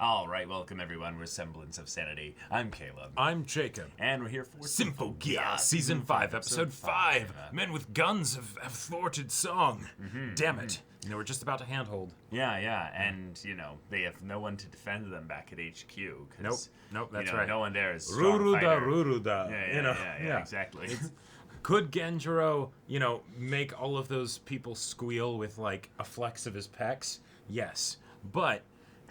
All right, welcome everyone. We're Semblance of Sanity. I'm Caleb. I'm Jacob. And we're here for Symphogear, Season 5, Episode 5. Men with guns have thwarted song. Damn it. We're just about to handhold. Yeah, and, they have no one to defend them back at HQ. Nope, that's right. No one there is strong Ruruda. Yeah, exactly. Could Genjiro, make all of those people squeal with, like, a flex of his pecs? Yes. But...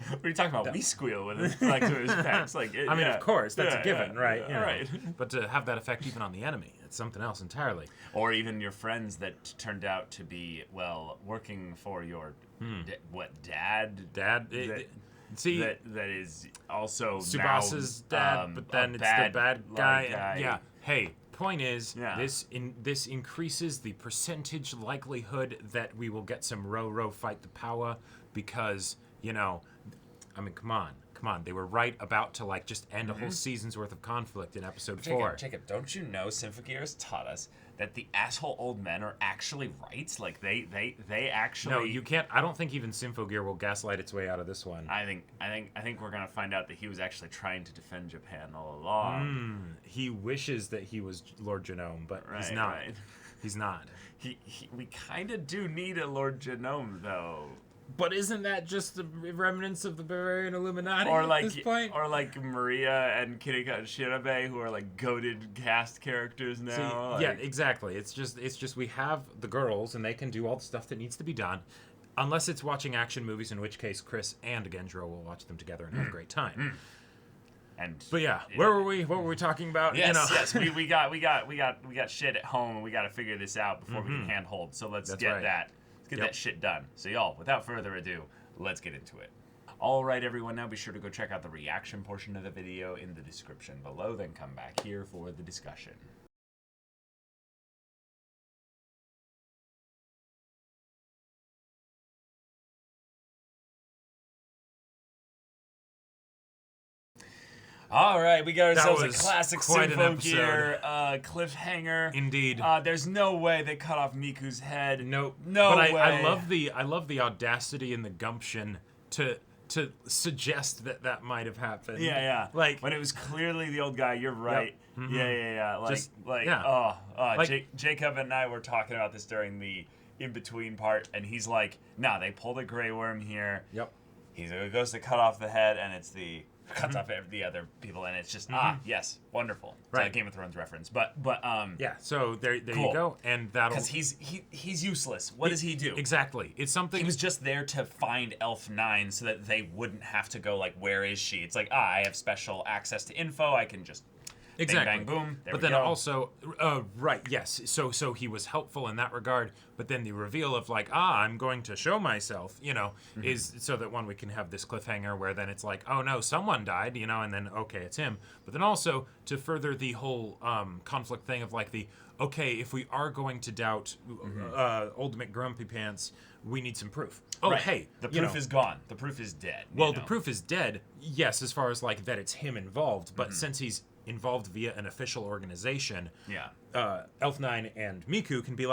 What are you talking about? We squeal with his flex of his pecs. Of course, that's a given, right? Right. But to have that effect even on the enemy, it's something else entirely. Or even your friends that turned out to be, working for your, dad? Dad? That is also Tsubasa's dad, but then it's the bad guy. Yeah. Hey, point is, this increases the percentage likelihood that we will get some Ro fight the power because, come on. They were right about to, just end a whole season's worth of conflict in episode 4. Jacob, don't you know Symphogear has taught us that the asshole old men are actually right? Like, they actually... No, you can't... I don't think even Symphogear will gaslight its way out of this one. I think we're going to find out that he was actually trying to defend Japan all along. He wishes that he was Lord Genome, but he's not. Right. He's not. We kind of do need a Lord Genome, though. But isn't that just the remnants of the Bavarian Illuminati at this point? Or Maria and Kirika Shirabe, who are goated cast characters now. Yeah, exactly. It's just we have the girls and they can do all the stuff that needs to be done, unless it's watching action movies, in which case Chris and Genjiro will watch them together and have a great time. But yeah, where were we? What were we talking about? Yes. We got shit at home and we got to figure this out before we can handhold. So let's get that shit done. So y'all, without further ado, let's get into it. All right, everyone, now be sure to go check out the reaction portion of the video in the description below, then come back here for the discussion. All right, we got ourselves a classic Symphogear cliffhanger. Indeed. There's no way they cut off Miku's head. No way. I love the audacity and the gumption to suggest that might have happened. Yeah. When it was clearly the old guy. You're right. Yep. Yeah. Jacob and I were talking about this during the in-between part, and he's like, "Nah, they pulled a Grey Worm here. Yep. He goes to cut off the head, and it's the." Cuts off the other people, and it's just yes, wonderful. It's a Game of Thrones reference, but yeah. So there cool. you go, and that'll because he's useless. What does he do? Exactly, it's something. He was just there to find Elf 9 so that they wouldn't have to go where is she? It's I have special access to info. I can just exactly bang, bang, boom. There but we then go. Also, yes. So he was helpful in that regard. But then the reveal of I'm going to show myself, is so that we can have this cliffhanger where then it's oh no, someone died, and then okay, it's him. But then also to further the whole conflict thing of okay, if we are going to doubt old McGrumpy Pants, we need some proof. Oh, right. Hey, the proof is gone. The proof is dead. Well, the proof is dead. Yes, as far as that it's him involved. But since he's involved via an official organization, Elf 9 and Miku can be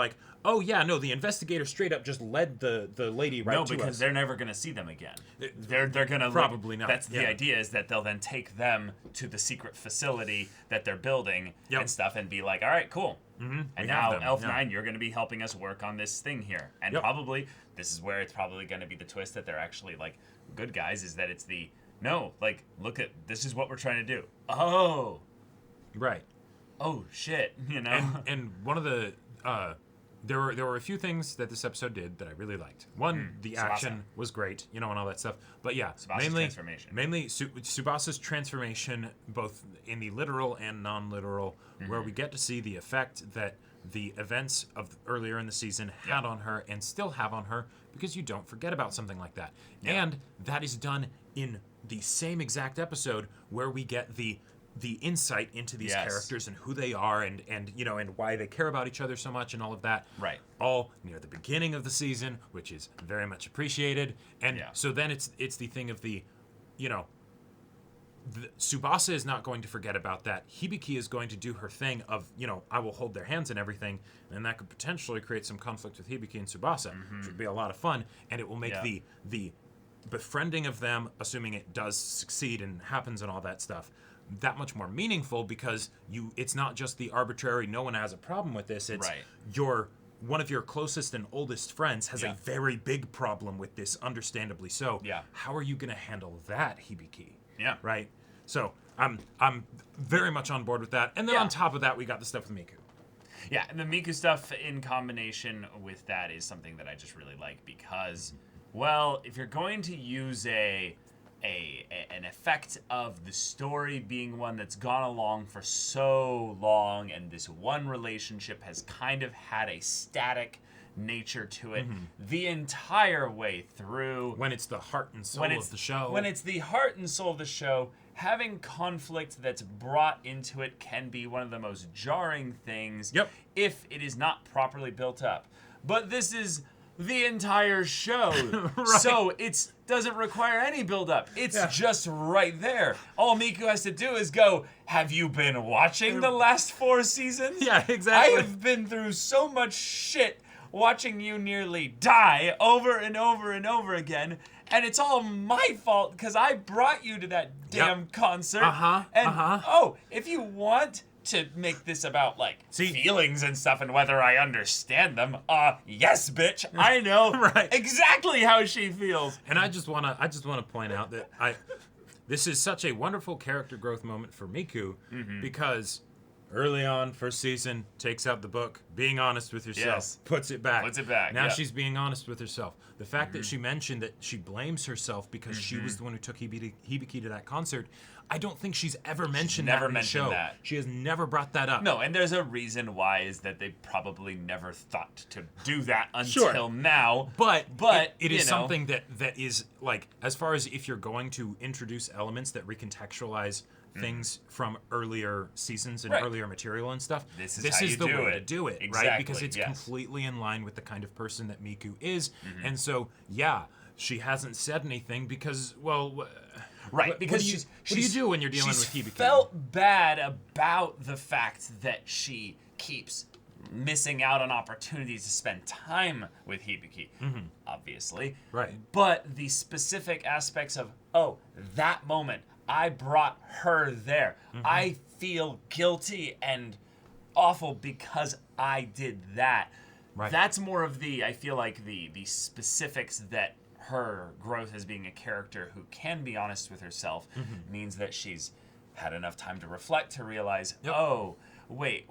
oh yeah, no, the investigator straight up just led the lady right to us. No, because they're never going to see them again. They're going to probably not. That's the idea, is that they'll then take them to the secret facility that they're building and stuff, and be all right, cool. And now Elf 9, you're going to be helping us work on this thing here, and probably this is where it's probably going to be the twist that they're actually good guys. Is that it's look at this is what we're trying to do. Oh, right. Oh shit, And one of the there were a few things that this episode did that I really liked. One, the action was great, and all that stuff. But yeah, mainly Tsubasa's transformation, both in the literal and non-literal, where we get to see the effect that the events of earlier in the season had on her and still have on her, because you don't forget about something like that. And that is done in the same exact episode where we get the insight into these characters and who they are and why they care about each other so much and all of that. Right. All near the beginning of the season, which is very much appreciated. And so then it's the thing of Tsubasa is not going to forget about that. Hibiki is going to do her thing of, I will hold their hands and everything, and that could potentially create some conflict with Hibiki and Tsubasa, which would be a lot of fun, and it will make the befriending of them, assuming it does succeed and happens and all that stuff, that much more meaningful because it's not just the arbitrary, no one has a problem with this. It's one of your closest and oldest friends has a very big problem with this, understandably so. Yeah. How are you going to handle that, Hibiki? Yeah. Right? So I'm very much on board with that. And then on top of that, we got the stuff with Miku. Yeah, and the Miku stuff in combination with that is something that I just really like because, well, if you're going to use an effect of the story being one that's gone along for so long and this one relationship has kind of had a static nature to it the entire way through. When it's the heart and soul of the show. When it's the heart and soul of the show, having conflict that's brought into it can be one of the most jarring things if it is not properly built up. But this is the entire show. So it doesn't require any build-up. It's just right there. All Miku has to do is go, have you been watching the last 4 seasons? Yeah, exactly. I have been through so much shit watching you nearly die over and over and over again, and it's all my fault because I brought you to that damn concert. Oh, if you want to make this about like feelings and stuff and whether I understand them, yes, bitch, I know exactly how she feels. And I just wanna point out that this is such a wonderful character growth moment for Miku because early on, first season, takes out the book, being honest with yourself, puts it back. Now she's being honest with herself. The fact that she mentioned that she blames herself because she was the one who took Hibiki to that concert, I don't think she's ever mentioned that in the show. She has never brought that up. No, and there's a reason why is that they probably never thought to do that until now. But it is something that is, like, as far as if you're going to introduce elements that recontextualize things from earlier seasons and earlier material and stuff, this is the way to do it, right? Because it's completely in line with the kind of person that Miku is. And so, she hasn't said anything because, well... because what do you do when you're dealing with Hibiki? She felt bad about the fact that she keeps missing out on opportunities to spend time with Hibiki, obviously. Right. But the specific aspects of, that moment, I brought her there. I feel guilty and awful because I did that. Right. That's more of I feel like the specifics that her growth as being a character who can be honest with herself means that she's had enough time to reflect to realize, oh, wait,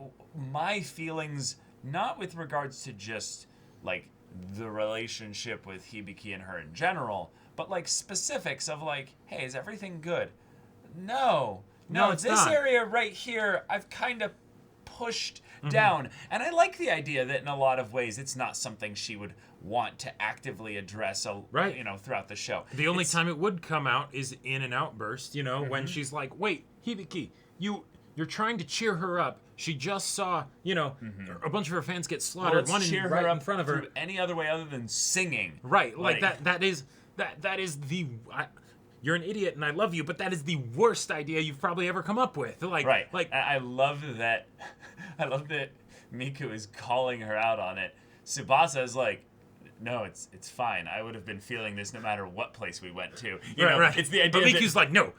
my feelings, not with regards to just like the relationship with Hibiki and her in general, but like specifics of like, hey, is everything good? No, it's this not. area right here, I've kind of pushed down. And I like the idea that in a lot of ways it's not something she would want to actively address throughout the show. The only time it would come out is in an outburst, when she's like, wait, Hibiki, you're trying to cheer her up. She just saw, a bunch of her fans get slaughtered, one right in front of her. Any other way other than singing. Right, like that is the... you're an idiot and I love you, but that is the worst idea you've probably ever come up with. I love that. I love that Miku is calling her out on it. Tsubasa is like, no, it's fine. I would have been feeling this no matter what place we went to. It's the idea. But Miku's like, no,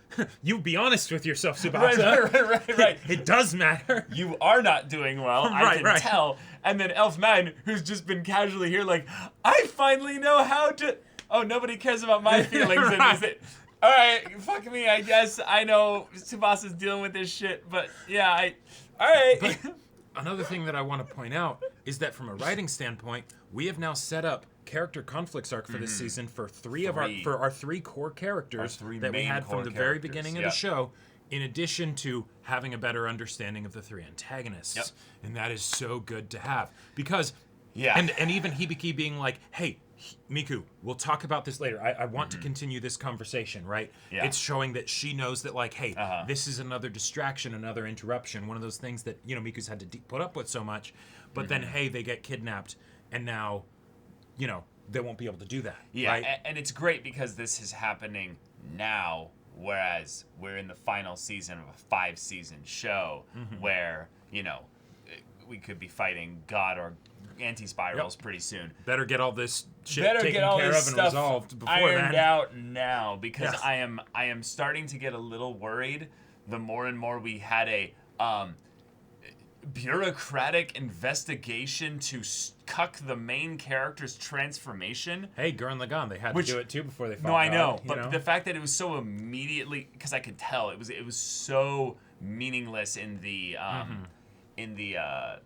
you be honest with yourself, Tsubasa. Right. It does matter. You are not doing well. I can tell. And then Elfman, who's just been casually here, like, I finally know how to. Oh, nobody cares about my feelings. And it. All right, fuck me. I guess I know Tsubasa's dealing with this shit, but all right. But another thing that I want to point out is that from a writing standpoint, we have now set up character conflicts arc for this season for our three core characters that we had from the very beginning of the show, in addition to having a better understanding of the 3 antagonists. And that is so good to have because and even Hibiki being like, hey, Miku, we'll talk about this later. I want to continue this conversation, right? Yeah. It's showing that she knows that, like, hey, this is another distraction, another interruption, one of those things that, Miku's had to put up with so much. But then, hey, they get kidnapped, and now, they won't be able to do that. Yeah, right? And it's great because this is happening now, whereas we're in the final season of a 5-season show where, we could be fighting God or anti-spirals pretty soon. Better get all this shit taken care of and resolved before ironed out now, because I am starting to get a little worried the more and more we had a bureaucratic investigation to cuck the main character's transformation. Hey, Gurren Lagann, they had to do it too before they fought. No, I know, but the fact that it was so immediately, because I could tell it was so meaningless in the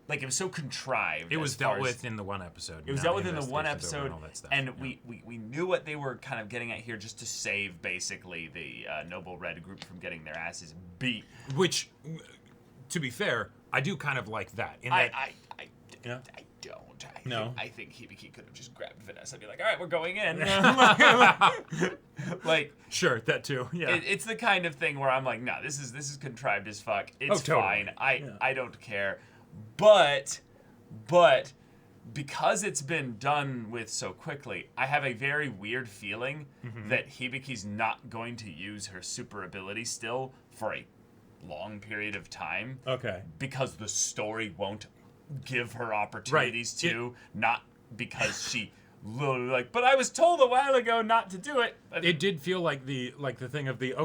like, it was so contrived. It was dealt with in the one episode. It was dealt with in the one episode, and we knew what they were kind of getting at here, just to save basically the Noble Red group from getting their asses beat. Which, to be fair, I do kind of like that. I don't. I think Hibiki could have just grabbed Vanessa and be like, all right, we're going in. Like, sure, that too. Yeah. It's the kind of thing where I'm like, no, this is contrived as fuck. It's fine. I don't care. But because it's been done with so quickly, I have a very weird feeling that Hibiki's not going to use her super ability still for a long period of time. Okay. Because the story won't give her opportunities to, not because she literally like, but I was told a while ago not to do it. But it did feel like the thing of the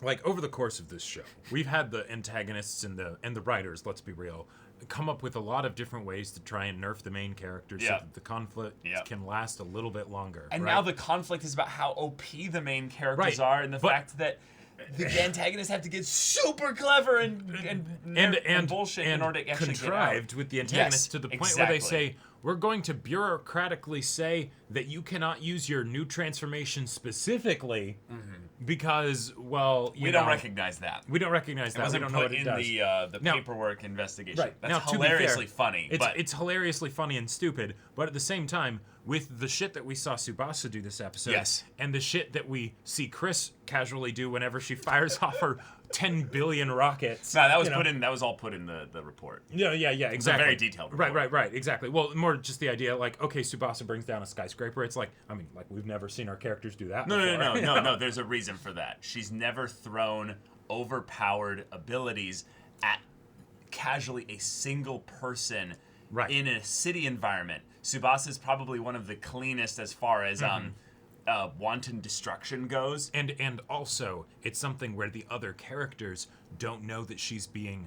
like, over the course of this show, we've had the antagonists and the writers, let's be real, come up with a lot of different ways to try and nerf the main characters so that the conflict can last a little bit longer. And now the conflict is about how OP the main characters are, and the fact that the antagonists have to get super clever and bullshit in order to actually contrived with the antagonists to the point where they say, we're going to bureaucratically say that you cannot use your new transformation specifically because, well, we don't recognize that. We don't recognize that. We don't know what it does. The paperwork investigation. Right. That's now, hilariously funny. It's hilariously funny and stupid, but at the same time, with the shit that we saw Tsubasa do this episode, and the shit that we see Chris casually do whenever she fires off her 10 billion rockets. No, that was that was all put in the report. Yeah, exactly. It's a very detailed report. Right, exactly. Well, more just the idea, like, okay, Tsubasa brings down a skyscraper. It's like, I mean, like, we've never seen our characters do that before. No, there's a reason for that. She's never thrown overpowered abilities at casually a single person in a city environment. Tsubasa is probably one of the cleanest as far as wanton destruction goes. And also, it's something where the other characters don't know that she's being,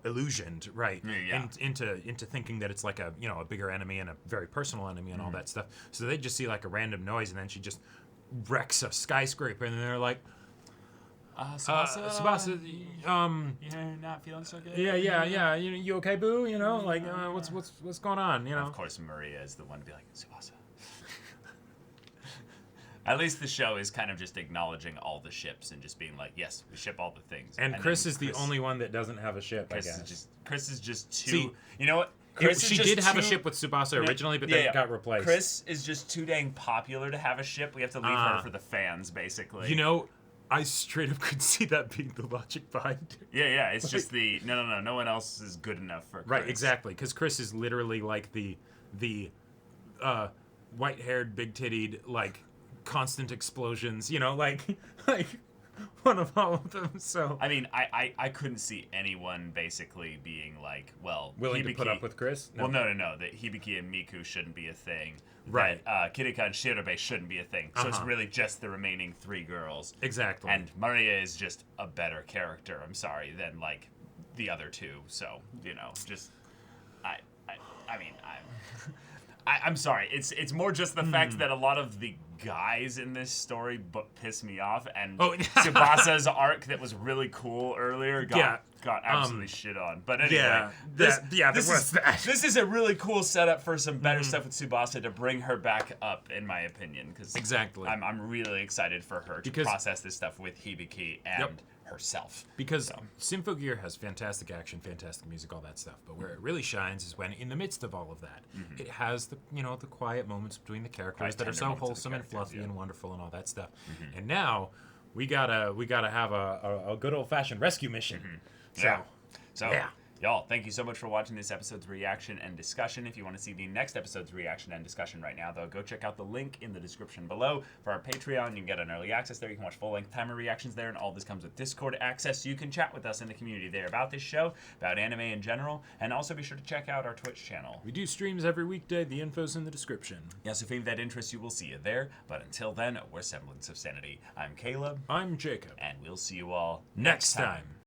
illusioned, right? Yeah. Into thinking that it's like a bigger enemy and a very personal enemy and all that stuff. So they just see like a random noise and then she just wrecks a skyscraper and they're like, Tsubasa, you're not feeling so good. Yeah. You okay, boo? What's going on? Of course, Maria is the one to be like, Tsubasa. At least the show is kind of just acknowledging all the ships and just being like, yes, we ship all the things. And Chris is the only one that doesn't have a ship, I guess. Chris is just too... you know what? She did have a ship with Tsubasa originally, but then it got replaced. Chris is just too dang popular to have a ship. We have to leave her for the fans, basically. I straight up could see that being the logic behind it. Yeah, it's just the... No one else is good enough for Chris. Right, exactly, because Chris is literally like the white-haired, big-tittied, like... constant explosions, like one of all of them. So I mean, I couldn't see anyone basically being like, well, willing to put up with Chris. No. Well, no, that Hibiki and Miku shouldn't be a thing. Right. That Kirika and Shirobe shouldn't be a thing. So it's really just the remaining three girls. Exactly. And Maria is just a better character. I'm sorry, than like the other two. So just I'm sorry. It's more just the fact that a lot of the guys in this story piss me off, and Tsubasa's arc that was really cool earlier got absolutely shit on. But anyway, this is a really cool setup for some better stuff with Tsubasa to bring her back up, in my opinion. Because I'm really excited for her to process this stuff with Hibiki and herself. Because Symphogear has fantastic action, fantastic music, all that stuff. But where it really shines is when, in the midst of all of that, it has the the quiet moments between the characters that are so wholesome and fluffy and wonderful and all that stuff. And now we gotta have a good old fashioned rescue mission. Y'all, thank you so much for watching this episode's reaction and discussion. If you want to see the next episode's reaction and discussion right now, though, go check out the link in the description below for our Patreon. You can get an early access there. You can watch full-length timer reactions there, and all this comes with Discord access, so you can chat with us in the community there about this show, about anime in general, and also be sure to check out our Twitch channel. We do streams every weekday. The info's in the description. Yeah, so if you have that interest, you will see it there. But until then, we're Semblance of Sanity. I'm Caleb. I'm Jacob. And we'll see you all next time.